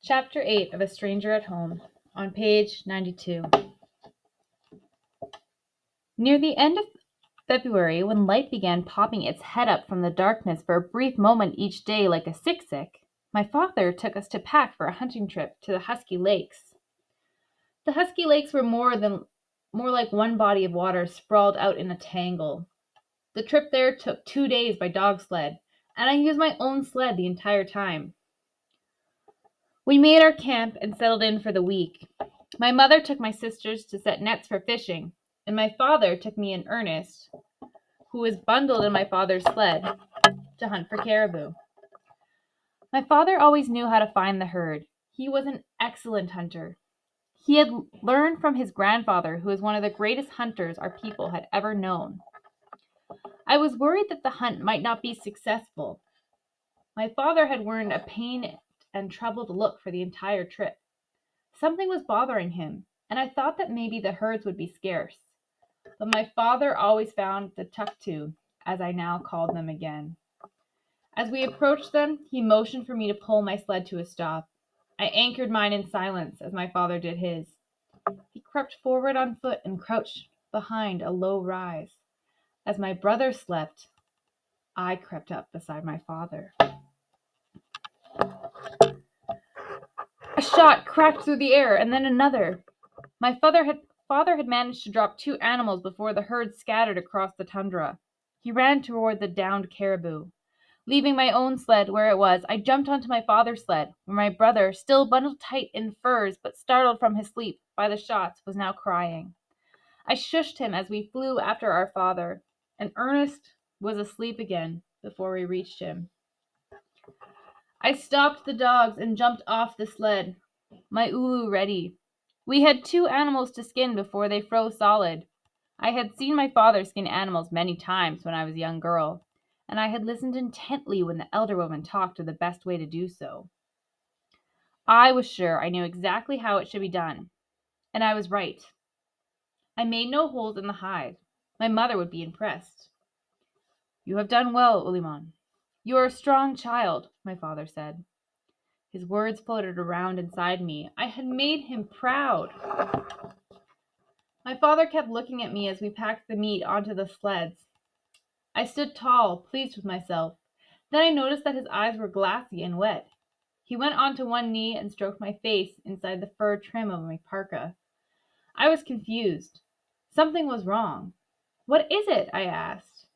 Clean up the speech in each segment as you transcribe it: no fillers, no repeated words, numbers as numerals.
Chapter 8 of A Stranger at Home, on page 92. Near the end of February, when light began popping its head up from the darkness for a brief moment each day like a sick, my father took us to pack for a hunting trip to the Husky Lakes. The Husky Lakes were more like one body of water sprawled out in a tangle. The trip there took 2 days by dog sled, and I used my own sled the entire time. We made our camp and settled in for the week. My mother took my sisters to set nets for fishing, and my father took me and Ernest, who was bundled in my father's sled, to hunt for caribou. My father always knew how to find the herd. He was an excellent hunter. He had learned from his grandfather, who was one of the greatest hunters our people had ever known. I was worried that the hunt might not be successful. My father had worn a pained and troubled look for the entire trip. Something was bothering him, and I thought that maybe the herds would be scarce. But my father always found the tuktu, as I now called them again. As we approached them, he motioned for me to pull my sled to a stop. I anchored mine in silence as my father did his. He crept forward on foot and crouched behind a low rise. As my brother slept, I crept up beside my father. A shot cracked through the air, and then another. My father had managed to drop 2 animals before the herd scattered across the tundra. He ran toward the downed caribou. Leaving my own sled where it was, I jumped onto my father's sled, where my brother, still bundled tight in furs but startled from his sleep by the shots, was now crying. I shushed him as we flew after our father, and Ernest was asleep again before we reached him. I stopped the dogs and jumped off the sled, my ulu ready. We had 2 animals to skin before they froze solid. I had seen my father skin animals many times when I was a young girl, and I had listened intently when the elder woman talked of the best way to do so. I was sure I knew exactly how it should be done, and I was right. I made no holes in the hide. My mother would be impressed. "You have done well, Uliman. You are a strong child," my father said. His words floated around inside me. I had made him proud. My father kept looking at me as we packed the meat onto the sleds. I stood tall, pleased with myself. Then I noticed that his eyes were glassy and wet. He went onto one knee and stroked my face inside the fur trim of my parka. I was confused. Something was wrong. "What is it?" I asked.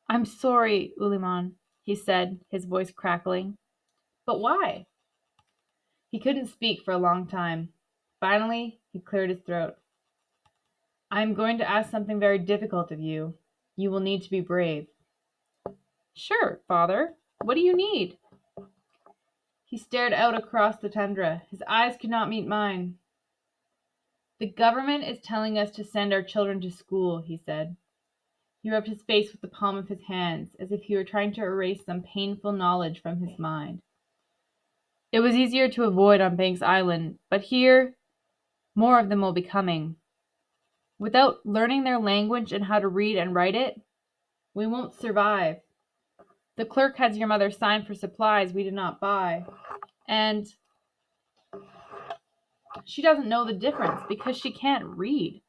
"I'm sorry, Uliman," he said, his voice crackling. "But why?" He couldn't speak for a long time. Finally, he cleared his throat. "I am going to ask something very difficult of you. You will need to be brave." "Sure, father. What do you need?" He stared out across the tundra. His eyes could not meet mine. "The government is telling us to send our children to school," he said. He rubbed his face with the palm of his hands, as if he were trying to erase some painful knowledge from his mind. "It was easier to avoid on Banks Island, but here more of them will be coming. Without learning their language and how to read and write it, we won't survive. The clerk has your mother sign for supplies we did not buy, and she doesn't know the difference because she can't read."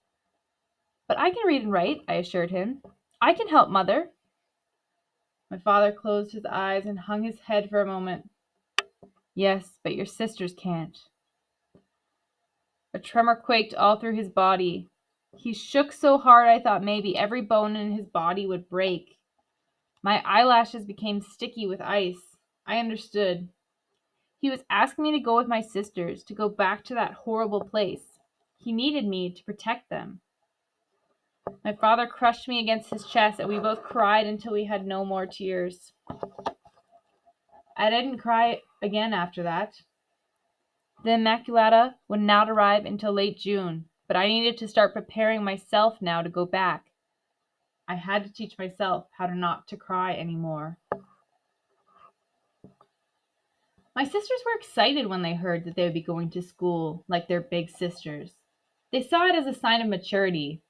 "But I can read and write," I assured him. "I can help mother." My father closed his eyes and hung his head for a moment. "Yes, but your sisters can't." A tremor quaked all through his body. He shook so hard I thought maybe every bone in his body would break. My eyelashes became sticky with ice. I understood. He was asking me to go with my sisters, to go back to that horrible place. He needed me to protect them. My father crushed me against his chest, and we both cried until we had no more tears. I didn't cry again after that. The Immaculata would not arrive until late June, but I needed to start preparing myself now to go back. I had to teach myself how to not to cry anymore. My sisters were excited when they heard that they would be going to school like their big sisters. They saw it as a sign of maturity,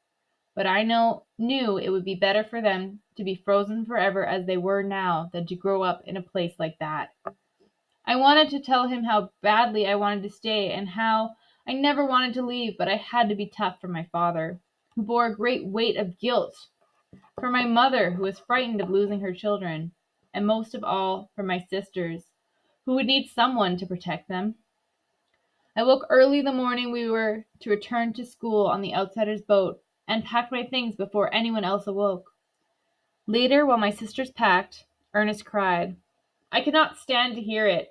but I knew it would be better for them to be frozen forever as they were now than to grow up in a place like that. I wanted to tell him how badly I wanted to stay and how I never wanted to leave, but I had to be tough for my father, who bore a great weight of guilt, for my mother, who was frightened of losing her children, and most of all for my sisters, who would need someone to protect them. I woke early the morning we were to return to school on the outsider's boat, and packed my things before anyone else awoke. Later, while my sisters packed, Ernest cried. I could not stand to hear it.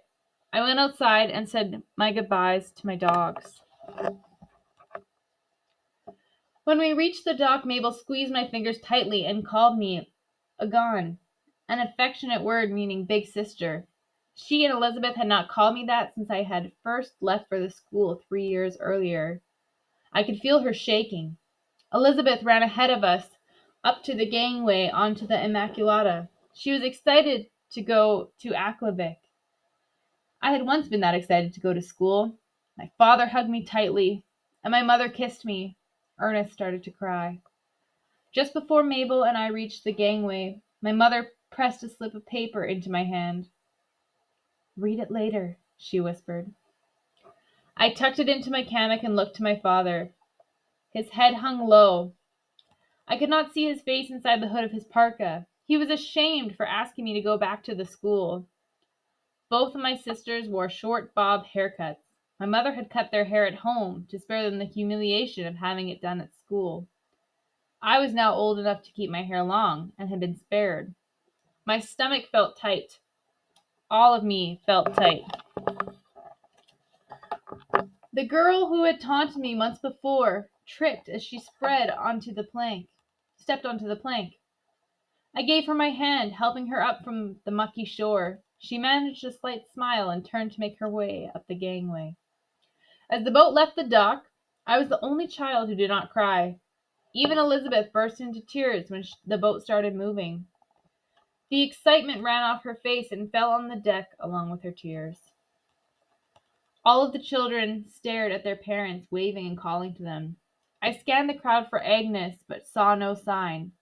I went outside and said my goodbyes to my dogs. When we reached the dock, Mabel squeezed my fingers tightly and called me Agon, an affectionate word meaning big sister. She and Elizabeth had not called me that since I had first left for the school 3 years earlier. I could feel her shaking. Elizabeth ran ahead of us up to the gangway onto the Immaculata. She was excited to go to Aklavik. I had once been that excited to go to school. My father hugged me tightly, and my mother kissed me. Ernest started to cry. Just before Mabel and I reached the gangway, my mother pressed a slip of paper into my hand. Read it later, she whispered. I tucked it into my hammock and looked to my father. His head hung low. I could not see his face inside the hood of his parka. He was ashamed for asking me to go back to the school. Both of my sisters wore short bob haircuts. My mother had cut their hair at home to spare them the humiliation of having it done at school. I was now old enough to keep my hair long and had been spared. My stomach felt tight. All of me felt tight. The girl who had taunted me months before tripped as she stepped onto the plank. I gave her my hand, helping her up from the mucky shore. She managed a slight smile and turned to make her way up the gangway. As the boat left the dock, I was the only child who did not cry. Even Elizabeth burst into tears when the boat started moving. The excitement ran off her face and fell on the deck along with her tears. All of the children stared at their parents, waving and calling to them. I scanned the crowd for Agnes, but saw no sign.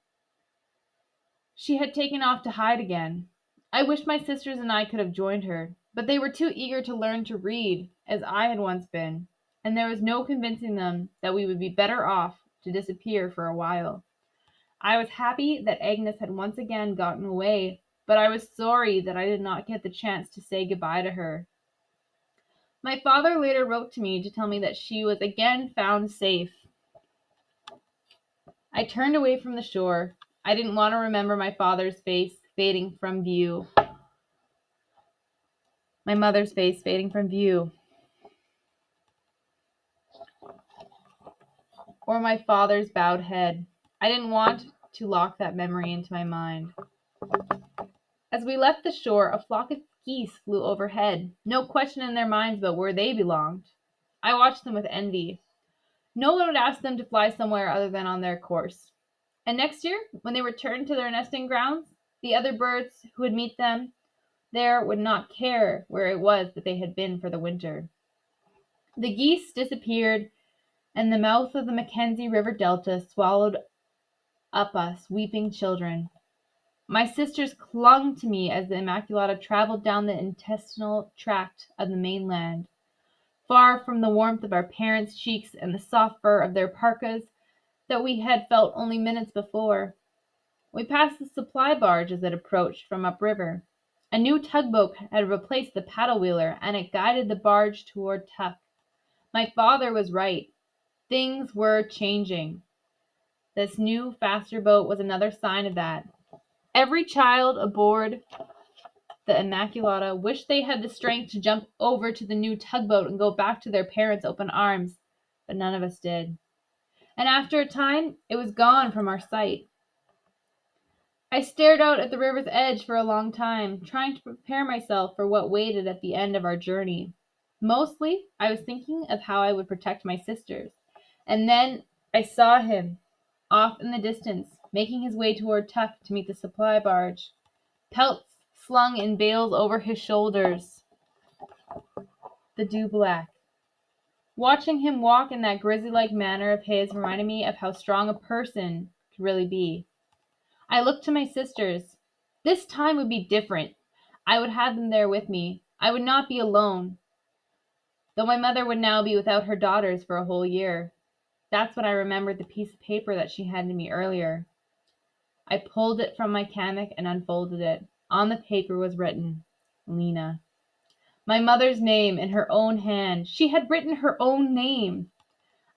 She had taken off to hide again. I wished my sisters and I could have joined her, but they were too eager to learn to read, as I had once been, and there was no convincing them that we would be better off to disappear for a while. I was happy that Agnes had once again gotten away, but I was sorry that I did not get the chance to say goodbye to her. My father later wrote to me to tell me that she was again found safe. I turned away from the shore. I didn't want to remember my father's face fading from view. My mother's face fading from view. Or my father's bowed head. I didn't want to lock that memory into my mind. As we left the shore, a flock of geese flew overhead, no question in their minds about where they belonged. I watched them with envy. No one would ask them to fly somewhere other than on their course. And next year, when they returned to their nesting grounds, the other birds who would meet them there would not care where it was that they had been for the winter. The geese disappeared, and the mouth of the Mackenzie River Delta swallowed up us weeping children. My sisters clung to me as the Immaculata traveled down the intestinal tract of the mainland, far from the warmth of our parents' cheeks and the soft fur of their parkas that we had felt only minutes before. We passed the supply barge as it approached from upriver. A new tugboat had replaced the paddle wheeler, and it guided the barge toward Tuck. My father was right. Things were changing. This new, faster boat was another sign of that. Every child aboard the Immaculata wished they had the strength to jump over to the new tugboat and go back to their parents' open arms, but none of us did. And after a time, it was gone from our sight. I stared out at the river's edge for a long time, trying to prepare myself for what waited at the end of our journey. Mostly, I was thinking of how I would protect my sisters. And then I saw him, off in the distance, making his way toward Tuck to meet the supply barge, pelts slung in bales over his shoulders, the dew-black. Watching him walk in that grizzly-like manner of his reminded me of how strong a person could really be. I looked to my sisters. This time would be different. I would have them there with me. I would not be alone, though my mother would now be without her daughters for a whole year. That's when I remembered the piece of paper that she handed me earlier. I pulled it from my hammock and unfolded it. On the paper was written, Lena. My mother's name in her own hand. She had written her own name.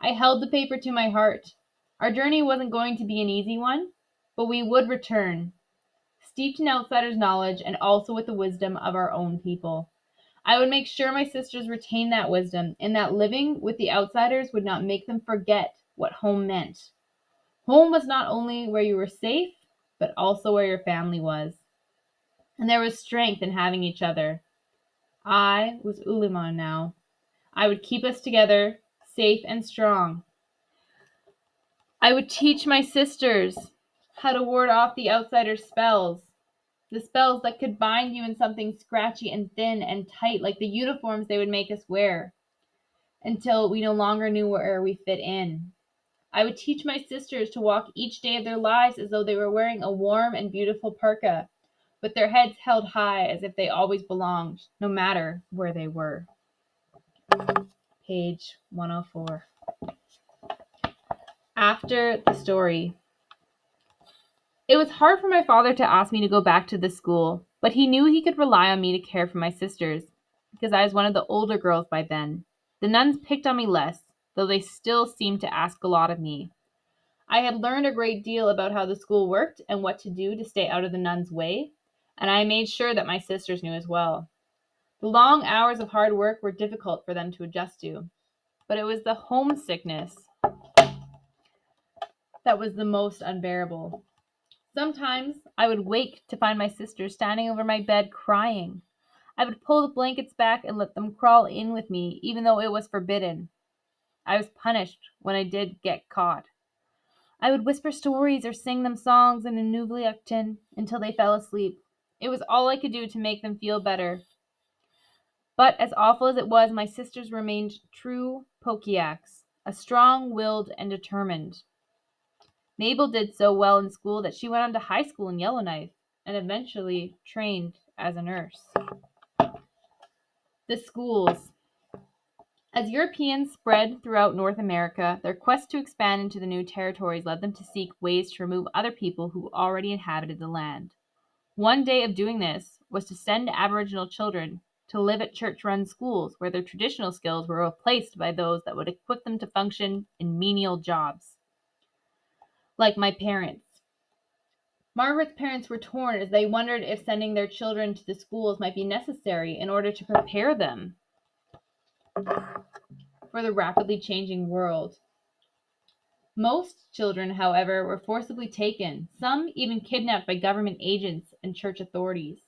I held the paper to my heart. Our journey wasn't going to be an easy one, but we would return, steeped in outsiders' knowledge and also with the wisdom of our own people. I would make sure my sisters retained that wisdom, and that living with the outsiders would not make them forget what home meant. Home was not only where you were safe, but also where your family was. And there was strength in having each other. I was Uliman now. I would keep us together, safe and strong. I would teach my sisters how to ward off the outsider's spells, the spells that could bind you in something scratchy and thin and tight, like the uniforms they would make us wear, until we no longer knew where we fit in. I would teach my sisters to walk each day of their lives as though they were wearing a warm and beautiful parka, with their heads held high as if they always belonged, no matter where they were. Page 104. After the story. It was hard for my father to ask me to go back to the school, but he knew he could rely on me to care for my sisters, because I was one of the older girls by then. The nuns picked on me less, though they still seemed to ask a lot of me. I had learned a great deal about how the school worked and what to do to stay out of the nuns' way, and I made sure that my sisters knew as well. The long hours of hard work were difficult for them to adjust to, but it was the homesickness that was the most unbearable. Sometimes I would wake to find my sisters standing over my bed crying. I would pull the blankets back and let them crawl in with me, even though it was forbidden. I was punished when I did get caught. I would whisper stories or sing them songs in a Nuvliaktin until they fell asleep. It was all I could do to make them feel better. But as awful as it was, my sisters remained true Pokiaks, strong-willed and determined. Mabel did so well in school that she went on to high school in Yellowknife and eventually trained as a nurse. The schools. As Europeans spread throughout North America, their quest to expand into the new territories led them to seek ways to remove other people who already inhabited the land. One day of doing this was to send Aboriginal children to live at church-run schools where their traditional skills were replaced by those that would equip them to function in menial jobs. Like my parents. Margaret's parents were torn as they wondered if sending their children to the schools might be necessary in order to prepare them for the rapidly changing world. Most children, however, were forcibly taken, some even kidnapped by government agents and church authorities.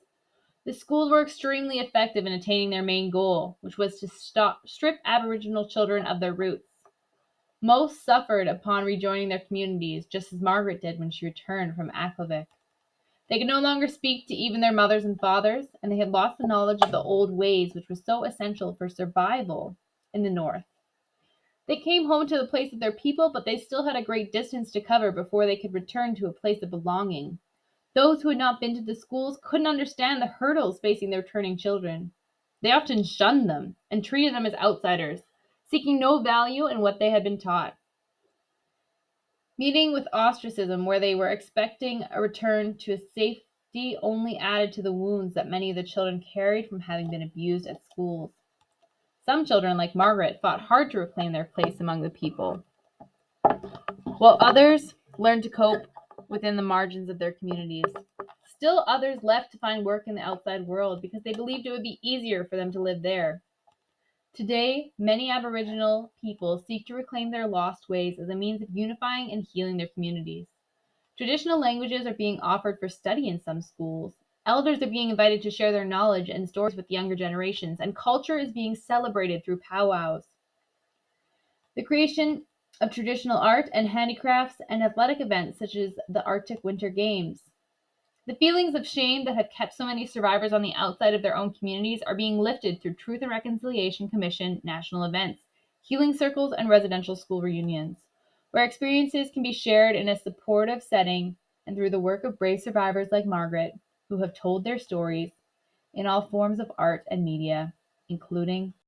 The schools were extremely effective in attaining their main goal, which was to strip Aboriginal children of their roots. Most suffered upon rejoining their communities, just as Margaret did when she returned from Aklavik. They could no longer speak to even their mothers and fathers, and they had lost the knowledge of the old ways which was so essential for survival in the north. They came home to the place of their people, but they still had a great distance to cover before they could return to a place of belonging. Those who had not been to the schools couldn't understand the hurdles facing their returning children. They often shunned them and treated them as outsiders, seeking no value in what they had been taught. Meeting with ostracism where they were expecting a return to a safety only added to the wounds that many of the children carried from having been abused at schools. Some children, like Margaret, fought hard to reclaim their place among the people, while others learned to cope within the margins of their communities. Still others left to find work in the outside world because they believed it would be easier for them to live there. Today, many Aboriginal people seek to reclaim their lost ways as a means of unifying and healing their communities. Traditional languages are being offered for study in some schools. Elders are being invited to share their knowledge and stories with younger generations, and culture is being celebrated through powwows. The creation of traditional art and handicrafts and athletic events such as the Arctic Winter Games. The feelings of shame that have kept so many survivors on the outside of their own communities are being lifted through Truth and Reconciliation Commission national events, healing circles, and residential school reunions, where experiences can be shared in a supportive setting and through the work of brave survivors like Margaret, who have told their stories. in all forms of art and media, including